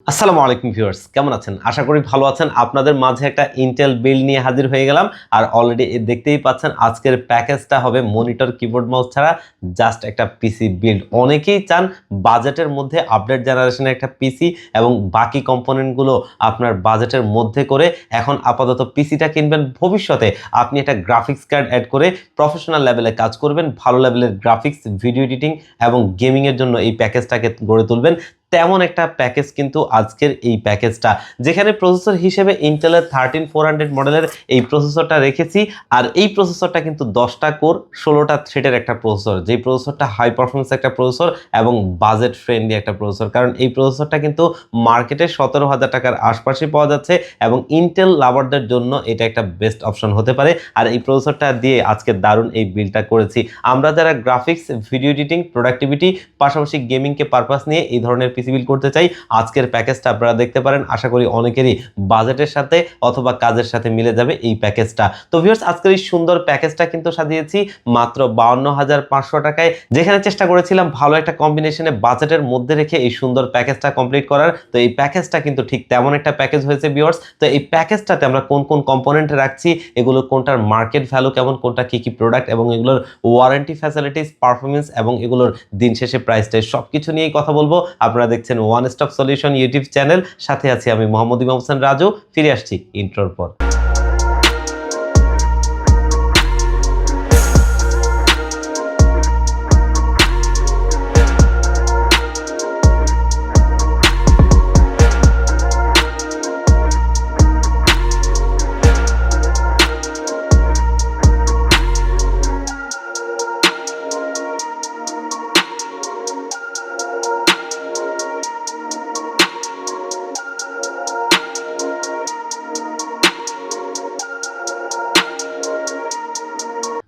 আসসালামু আলাইকুম ভিউয়ার্স, কেমন আছেন? আশা করি ভালো আছেন। আপনাদের মাঝে একটা ইন্টেল বিল্ড নিয়ে হাজির হয়ে গেলাম। আর অলরেডি দেখতেই পাচ্ছেন আজকের প্যাকেজটা হবে মনিটর, কিবোর্ড, মাউস ছাড়া জাস্ট একটা পিসি বিল্ড। অনেকেই চান বাজেটের মধ্যে আপডেট জেনারেশনের একটা পিসি এবং বাকি কম্পোনেন্টগুলো আপনার বাজেটের মধ্যে করে এখন আপাতত পিসিটা কিনবেন। ভবিষ্যতে আপনি একটা গ্রাফিক্স কার্ড অ্যাড করে প্রফেশনাল লেভেলে কাজ করবেন, ভালো লেভেলের গ্রাফিক্স, ভিডিও এডিটিং এবং গেমিংয়ের জন্য এই প্যাকেজটাকে গড়ে তুলবেন। তেমন একটা প্যাকেজ কিন্তু আজকের এই প্যাকেজটা, যেখানে প্রসেসর হিসেবে ইন্টেলের 13400 মডেলের এই প্রসেসরটা রেখেছি। আর এই প্রসেসরটা কিন্তু 10টা কোর 16টা থ্রেডের একটা প্রসেসর, যেই প্রসেসরটা হাই পারফরমেন্স একটা প্রসেসর এবং বাজেট ফ্রেন্ডলি একটা প্রসেসর। কারণ এই প্রসেসরটা কিন্তু মার্কেটে 17,000 টাকার আশপাশে পাওয়া যাচ্ছে এবং ইন্টেল লাভারদের জন্য এটা একটা বেস্ট অপশন হতে পারে। আর এই প্রসেসরটা দিয়ে আজকে দারুণ এই বিলটা করেছি। আমরা যারা গ্রাফিক্স, ভিডিও এডিটিং, প্রোডাক্টিভিটি পাশাপাশি গেমিংকে পারপাস নিয়ে এই ধরনের পিসি বিল্ড করতে চাই, আজকের প্যাকেজটা আপনারা দেখতে পারেন। আশা করি অনেকেরই বাজেটের সাথে অথবা কাজের সাথে মিলে যাবে এই প্যাকেজটা। তো ভিউয়ার্স, আজকের এই সুন্দর প্যাকেজটা কিন্তু সাজিয়েছি মাত্র 52,500 টাকায়, যেখানে চেষ্টা করেছিলাম ভালো একটা কম্বিনেশনে বাজেটের মধ্যে রেখে এই সুন্দর প্যাকেজটা কমপ্লিট করার। তো এই প্যাকেজটা কিন্তু ঠিক তেমন একটা প্যাকেজ হয়েছে ভিউয়ার্স। তো এই প্যাকেজটাতে আমরা কোন কোন কম্পোনেন্ট রাখছি, এগুলো কোনটার মার্কেট ভ্যালু কেমন, কোনটা কি কি প্রোডাক্ট এবং এগুলোর ওয়ারেন্টি ফ্যাসিলিটিস, পারফরমেন্স এবং এগুলোর দিন শেষে প্রাইসটা সবকিছু নিয়েই কথা বলবো। আপনারা দেখছেন one stop solution YouTube channel, সাথে আছি আমি মোহাম্মদ ইমাম হোসেন রাজু। ফিরে আসছি ইন্ট্রোর পর।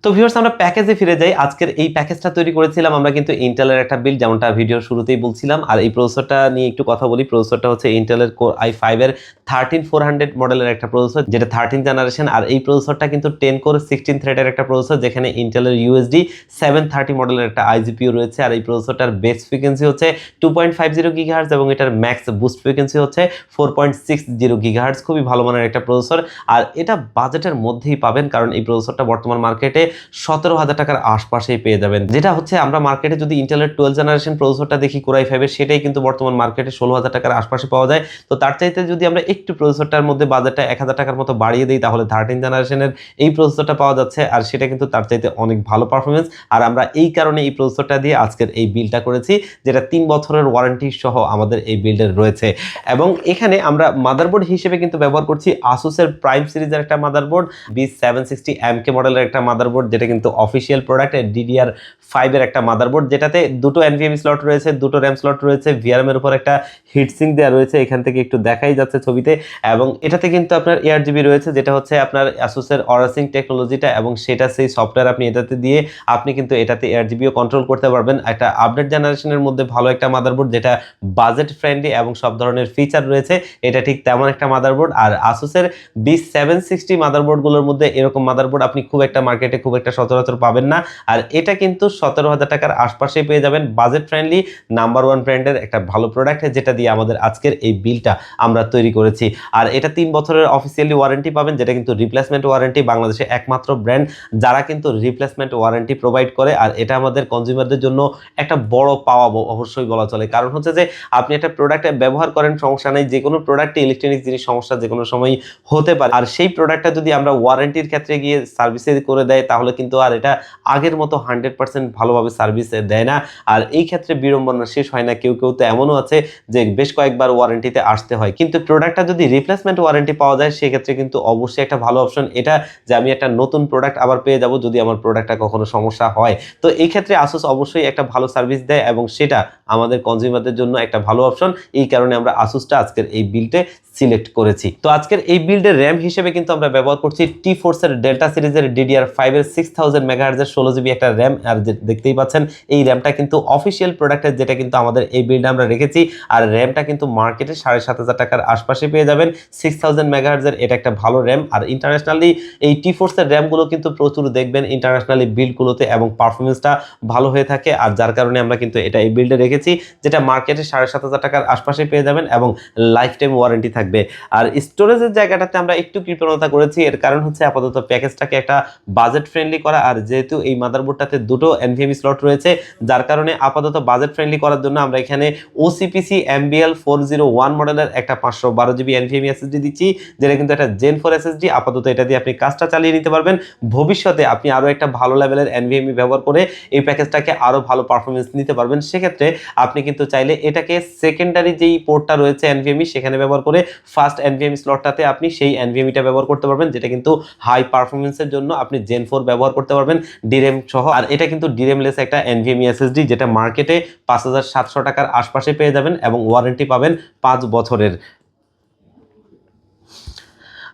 তো ভিউয়ার্স, আমরা প্যাকেজে ফিরে যাই। আজকের এই প্যাকেজটা তৈরি করেছিলাম আমরা কিন্তু ইন্টেলের একটা বিল্ড, যেমনটা ভিডিওর শুরুতেই বলছিলাম। আর এই প্রসেসরটা নিয়ে একটু কথা বলি। প্রসেসরটা হচ্ছে ইন্টেলের কোর i5 এর 13400 মডেলের একটা প্রসেসর, যেটা 13 জেনারেশন। আর এই প্রসেসরটা কিন্তু 10 কোর 16 থ্রেডের একটা প্রসেসর, যেখানে ইন্টেলের USD 730 মডেলের একটা iGPU রয়েছে। আর এই প্রসেসরটার বেস ফ্রিকোয়েন্সি হচ্ছে 2.50 GHz এবং এটার ম্যাক্স বুস্ট ফ্রিকোয়েন্সি হচ্ছে 4.60 GHz। খুবই ভালো মানের একটা প্রসেসর। আর এটা বাজেটের মধ্যেই পাবেন, কারণ এই প্রসেসরটা বর্তমান মার্কেটে 17,000 টাকার আশপাশেই পেয়ে যাবেন। যেটা হচ্ছে আমরা মার্কেটে যদি ইন্টেলের 12 জেনারেশন প্রসেসরটা দেখি কোর i5 এর, সেটাই কিন্তু বর্তমান মার্কেটে 16,000 টাকার আশপাশে পাওয়া যায়। তো তার চাইতে যদি আমরা একটু প্রসেসরটার মধ্যে বাজেটটা 1,000 টাকার মতো বাড়িয়ে দিই, তাহলে 13 জেনারেশনের এই প্রসেসরটা পাওয়া যাচ্ছে। আর সেটা কিন্তু তার চাইতে অনেক ভালো পারফরমেন্স। আর আমরা এই কারণে এই প্রসেসরটা দিয়ে আজকের এই বিলটা করেছি, যেটা 3 বছরের ওয়ারেন্টি সহ আমাদের এই বিল্ডের রয়েছে। এবং এখানে আমরা মাদারবোর্ড হিসেবে কিন্তু ব্যবহার করছি আসুসের প্রাইম সিরিজের একটা মাদারবোর্ড, B760MK মডেলের একটা মাদারবোর্ড, যেটা কিন্তু অফিসিয়াল প্রোডাক্ট, DDR5 এর একটা মাদারবোর্ড, যেটাতে দুটো NVMe স্লট রয়েছে, দুটো RAM স্লট রয়েছে, VRM এর উপর একটা হিটসিঙ্ক দেওয়া রয়েছে, এখান থেকে একটু দেখাই যাচ্ছে ছবিতে। এবং এটাতে কিন্তু আপনার ARGB রয়েছে, যেটা হচ্ছে আপনার আসুসের অরাসিং টেকনোলজিটা, এবং সেটা সেই সফটওয়্যার আপনি এটাতে দিয়ে আপনি কিন্তু এটাতে ARGBও কন্ট্রোল করতে পারবেন। একটা আপডেট জেনারেশনের মধ্যে ভালো একটা মাদারবোর্ড, যেটা বাজেট ফ্রেন্ডলি এবং সব ধরনের ফিচার রয়েছে, এটা ঠিক তেমন একটা মাদারবোর্ড। আর আসুসের B760 মাদারবোর্ডগুলোর মধ্যে এরকম মাদারবোর্ড আপনি খুব একটা মার্কেটে খুব একটা সচরাচর পাবেন না। আর এটা কিন্তু 17,000 টাকার আশপাশে পেয়ে যাবেন, বাজেট ফ্রেন্ডলি নাম্বার 1 ব্র্যান্ডের একটা ভালো প্রোডাক্ট, যেটা দিয়ে আমাদের আজকের এই বিলটা আমরা তৈরি করেছি। আর এটা 3 বছরের অফিসিয়ালি ওয়ারেন্টি পাবেন, যেটা কিন্তু রিপ্লেসমেন্ট ওয়ারেন্টি, বাংলাদেশে একমাত্র ব্র্যান্ড যারা কিন্তু রিপ্লেসমেন্ট ওয়ারেন্টি প্রোভাইড করে। আর এটা আমাদের কনজিউমারদের জন্য একটা বড় পাওয়া অবশ্যই বলা চলে। কারণ হচ্ছে যে আপনি একটা প্রোডাক্ট ব্যবহার করেন, সমস্যা নেই, যে কোনো প্রোডাক্টে ইলেকট্রনিক জিনিস সমস্যা যে কোনো সময় হতে পারে। আর সেই প্রোডাক্টটা যদি আমরা ওয়ারেন্টির ক্ষেত্রে গিয়ে সার্ভিসে করে দেয়, তাহলে কিন্তু আর এটা আগের মতো 100% ভালোভাবে সার্ভিস দেয় না। আর এই ক্ষেত্রে বিড়ম্বনা শেষ হয় না। কেউ কেউ তো এমনও আছে যে বেশ কয়েকবার ওয়ারেন্টিতে আসতে হয়, কিন্তু প্রোডাক্টটা যদি রিপ্লেসমেন্ট ওয়ারেন্টি পাওয়া যায়, সেক্ষেত্রে কিন্তু অবশ্যই একটা ভালো অপশন এটা, যে আমি একটা নতুন প্রোডাক্ট আবার পেয়ে যাব যদি আমার প্রোডাক্টটা কখনো সমস্যা হয়। তো এই ক্ষেত্রে আসুস অবশ্যই একটা ভালো সার্ভিস দেয় এবং সেটা আমাদের কনজিউমারদের জন্য একটা ভালো অপশন। এই কারণে আমরা আসুসটা আজকের এই বিল্ডে সিলেক্ট করেছি। তো আজকের এই বিল্ডের র্যাম হিসেবে কিন্তু আমরা ব্যবহার করছি T-Force এর ডেল্টা সিরিজের DDR5 এর 6000 মেগাহার্জের 16GB একটা র্যাম, আর দেখতেই পাচ্ছেন এই র্যামটা কিন্তু অফিসিয়াল প্রোডাক্টের, যেটা কিন্তু আমাদের এই বিল্ডে আমরা রেখেছি। আর র্যামটা কিন্তু মার্কেটে 7500 টাকার আশপাশে পেয়ে যাবেন। 6000 মেগাহার্জের এটা একটা ভালো র্যাম। আর ইন্টারন্যাশনালি এই টি-ফোর্সের র্যামগুলো কিন্তু প্রচুর দেখবেন ইন্টারন্যাশনালি বিল্ডগুলোতে এবং পারফরমেন্সটা ভালো হয়ে থাকে। আর যার কারণে আমরা কিন্তু এটা এই বিল্ডে রেখেছি, যেটা মার্কেটে 7500 টাকার আশপাশে পেয়ে যাবেন এবং লাইফ টাইম ওয়ারেন্টি থাকবে। আর স্টোরেজের জায়গাটাতে আমরা একটু কৃপণতা করেছি, এর কারণ হচ্ছে আপাতত প্যাকেজটাকে একটা বাজেট ফ্রেন্ডলি করা। আর যেহেতু এই মাদারবোর্ডটাতে দুটো NVMe স্লট রয়েছে, যার কারণে আপাতত বাজেট ফ্রেন্ডলি করার জন্য আমরা এখানে OCPC MBL 401 মডেলের একটা 512GB NVMe SSD দিচ্ছি, যেটা কিন্তু একটা Gen 4 SSD। আপাতত এটা দিয়ে আপনি কাজটা চালিয়ে নিতে পারবেন। ভবিষ্যতে আপনি আরো একটা ভালো লেভেলের NVMe ব্যবহার করে এই প্যাকেজটাকে আরো ভালো পারফরমেন্স নিতে পারবেন। সেক্ষেত্রে আপনি কিন্তু চাইলে এটাকে সেকেন্ডারি যেই পোর্টটা রয়েছে NVMe সেখানে ব্যবহার করে ফার্স্ট NVMe স্লটটাতে আপনি সেই NVMeটা ব্যবহার করতে পারবেন, যেটা কিন্তু হাই পারফরমেন্সের জন্য আপনি Gen 4 ব্যবহার করতে পারবেন DRAM সহ। আর এটা কিন্তু DRAM লেস একটা NVMe SSD, যেটা মার্কেটে 5700 টাকার আশপাশে পেয়ে যাবেন এবং ওয়ারেন্টি পাবেন 5 বছরের।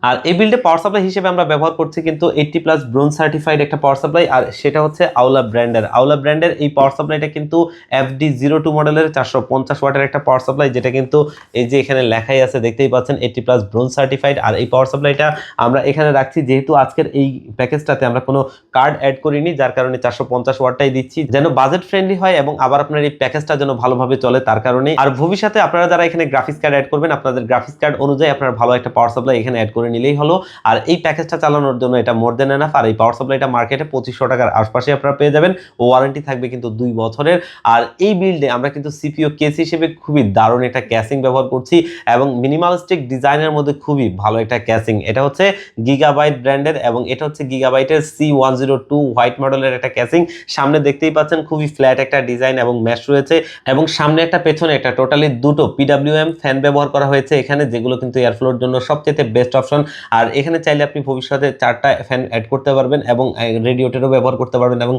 আর এই বিল্ডে পাওয়ার সাপ্লাই হিসেবে আমরা ব্যবহার করছি কিন্তু 80+ ব্রোঞ্জ সার্টিফাইড একটা পাওয়ার সাপ্লাই, আর সেটা হচ্ছে আওলা ব্র্যান্ডের এই পাওয়ার সাপ্লাইটা কিন্তু FD02 মডেলের 450 ওয়াটের একটা পাওয়ার সাপ্লাই, যেটা কিন্তু এই যে এখানে লেখাই আছে দেখতেই পাচ্ছেন 80+ ব্রোঞ্জ সার্টিফাইড। আর এই পাওয়ার সাপ্লাইটা আমরা এখানে রাখছি যেহেতু আজকের এই প্যাকেজটাতে আমরা কোনো কার্ড অ্যাড করিনি, যার কারণে 450 ওয়াটটাই দিচ্ছি, যেন বাজেট ফ্রেন্ডলি হয় এবং আবার আপনার এই প্যাকেজটা যেন ভালোভাবে চলে তার কারণে। আর ভবিষ্যতে আপনারা যারা এখানে গ্রাফিক্স কার্ড অ্যাড করবেন, আপনাদের গ্রাফিক্স কার্ড অনুযায়ী আপনারা ভালো একটা পাওয়ার সাপ্লাই এখানে অ্যাড করে নিলেই হলো। আর এই প্যাকেজটা চালানোর জন্য এটা মোর দেন এনাফ। আর এই পাওয়ার সাপ্লাইটা মার্কেটে 2500 টাকার আশপাশে আপনারা পেয়ে যাবেন, ওয়ারেন্টি থাকবে কিন্তু 2 বছরের। আর এই বিল্ডে আমরা কিন্তু CPU কেস হিসেবে খুবই দারুণ একটা ক্যাসিং ব্যবহার করছি এবং মিনিমালিস্টিক ডিজাইনের মধ্যে খুবই ভালো একটা ক্যাসিং। এটা হচ্ছে গিগাবাইট ব্র্যান্ডের এবং এটা হচ্ছে গিগাবাইটের C102 হোয়াইট মডেলের একটা ক্যাসিং। সামনে দেখতেই পাচ্ছেন খুবই ফ্ল্যাট একটা ডিজাইন এবং ম্যাশ রয়েছে, এবং সামনে একটা পেছনে একটা টোটালি দুটো PWM ফ্যান ব্যবহার করা হয়েছে এখানে, যেগুলো কিন্তু এয়ারফ্লোর জন্য সবচেয়ে বেস্ট অপশন। আর এখানে চাইলে আপনি ভবিষ্যতে 4টা ফ্যান অ্যাড করতে পারবেন এবং রেডিয়েটরও ব্যবহার করতে পারবেন এবং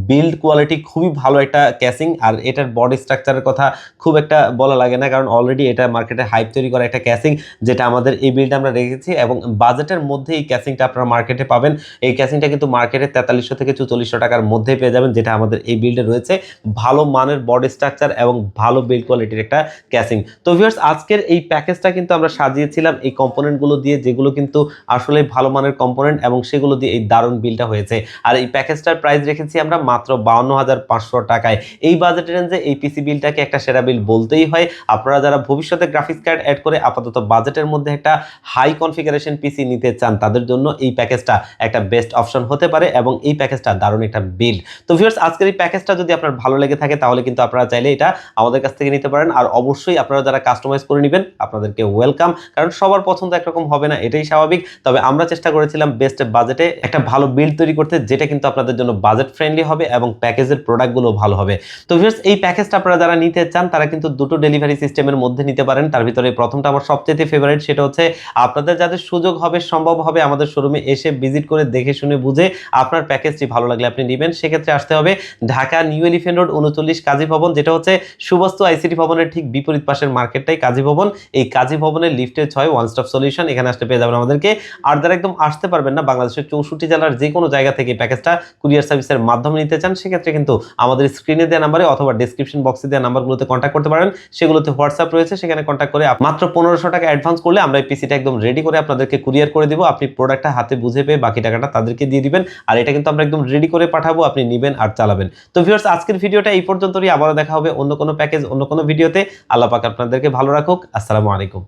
বিল্ড কোয়ালিটি খুবই ভালো একটা ক্যাসিং। আর এটার বডি স্ট্রাকচারের কথা খুব একটা বলা লাগে না, কারণ অলরেডি এটা মার্কেটে হাইপ তৈরি করা একটা ক্যাসিং, যেটা আমাদের এই বিল্ডে আমরা রেখেছি এবং বাজেটের মধ্যে এই ক্যাসিংটা আপনারা মার্কেটে পাবেন। এই ক্যাসিংটা কিন্তু মার্কেটে 4300 থেকে 4400 টাকার মধ্যে পেয়ে যাবেন, যেটা আমাদের এই বিল্ডে রয়েছে। ভালো মানের বডি স্ট্রাকচার এবং ভালো বিল্ড কোয়ালিটির একটা ক্যাসিং। তো ভিউয়ার্স, আজকের এই প্যাকেজটা কিন্তু আমরা সাজিয়েছিলাম এই কম্পোনেন্টগুলো দিয়ে, যেগুলো কিন্তু আসলে ভালো মানের কম্পোনেন্ট এবং সেগুলো দিয়ে এই দারুণ বিলটা হয়েছে। আর এই প্যাকেজটার প্রাইস রেখেছি আমরা মাত্র 52500 টাকায়। এই বাজেট রেঞ্জে এই পিসি বিলটাকে একটা সেরা বিল বলতেই হয়। আপনারা যারা ভবিষ্যতে গ্রাফিক্স কার্ড অ্যাড করে আপাতত বাজেটের মধ্যে একটা হাই কনফিগারেশন পিসি নিতে চান, তাদের জন্য এই প্যাকেজটা একটা বেস্ট অপশন হতে পারে এবং এই প্যাকেজটা দারুণ একটা বিল্ড। তো ভিউয়ার্স, আজকের এই প্যাকেজটা যদি আপনার ভালো লেগে থাকে তাহলে কিন্তু আপনারা চাইলে এটা আমাদের কাছ থেকে নিতে পারেন। আর অবশ্যই আপনারা যারা কাস্টমাইজ করে নেবেন আপনাদেরকে ওয়েলকাম, কারণ সবার পছন্দ একরকম হবে না, এটাই স্বাভাবিক। তবে আমরা চেষ্টা করেছিলাম বেস্ট বাজেটে একটা ভালো বিল্ড তৈরি করতে, যেটা কিন্তু আপনাদের জন্য বাজেট ফ্রেন্ডলি হবে এবং প্যাকেজের প্রোডাক্টগুলো ভালো হবে। তো ভিউয়ার্স, এই প্যাকেজটা আপনারা যারা নিতে চান তারা কিন্তু দুটো ডেলিভারি সিস্টেমের মধ্যে নিতে পারেন। তার ভিতরে প্রথমটা আমার সবচেয়ে ফেভারিট, সেটা হচ্ছে আপনাদের যাদের সুযোগ হবে সম্ভব হবে আমাদের শোরুমে এসে ভিজিট করে দেখে শুনে বুঝে আপনার প্যাকেজটি ভালো লাগলে আপনি নেবেন। সেক্ষেত্রে আসতে হবে ঢাকা নিউ এলিফ্যান্ট রোড 39 কাজী ভবন, যেটা হচ্ছে সুবস্তু আইসিটি ভবনের ঠিক বিপরীত পাশের মার্কেটটাই কাজী ভবন। এই কাজী ভবনের লিফটে 6 ওয়ান স্টপ সলিউশন, এখানে আসতে পেয়ে যাবেন আমাদেরকে। আর যারা একদম আসতে পারবেন না, বাংলাদেশের 64 জেলার যে কোনো জায়গা থেকে প্যাকেজটা কুরিয়ার সার্ভিসের মাধ্যমে নিতে চান, সেক্ষেত্রে কিন্তু আমাদের স্ক্রিনে দেওয়া নাম্বারে অথবা ডেসক্রিপশন বক্সে দেওয়া নাম্বারগুলোতে কন্ট্যাক্ট করতে পারেন। সেগুলোতে হোয়াটসঅ্যাপ রয়েছে, সেখানে কন্ট্যাক্ট করে মাত্র 1500 টাকা অ্যাডভান্স করলে আমরা এই পিসিটা একদম রেডি করে আপনাদেরকে কুরিয়ার করে দিব। আপনি প্রোডাক্টটা হাতে বুঝে পেয়ে বাকি টাকাটা তাদেরকে দিয়ে দিবেন। আর এটা কিন্তু আমরা একদম রেডি করে পাঠাবো, আপনি নেবেন আর চালাবেন। তো ভিউয়ার্স, আজকের ভিডিওটা এই পর্যন্তই। আবারও দেখা হবে অন্য কোনো প্যাকেজ অন্য কোনো ভিডিওতে। আল্লাহ পাক আপনাদেরকে ভালো রাখুক। আসসালামু আলাইকুম।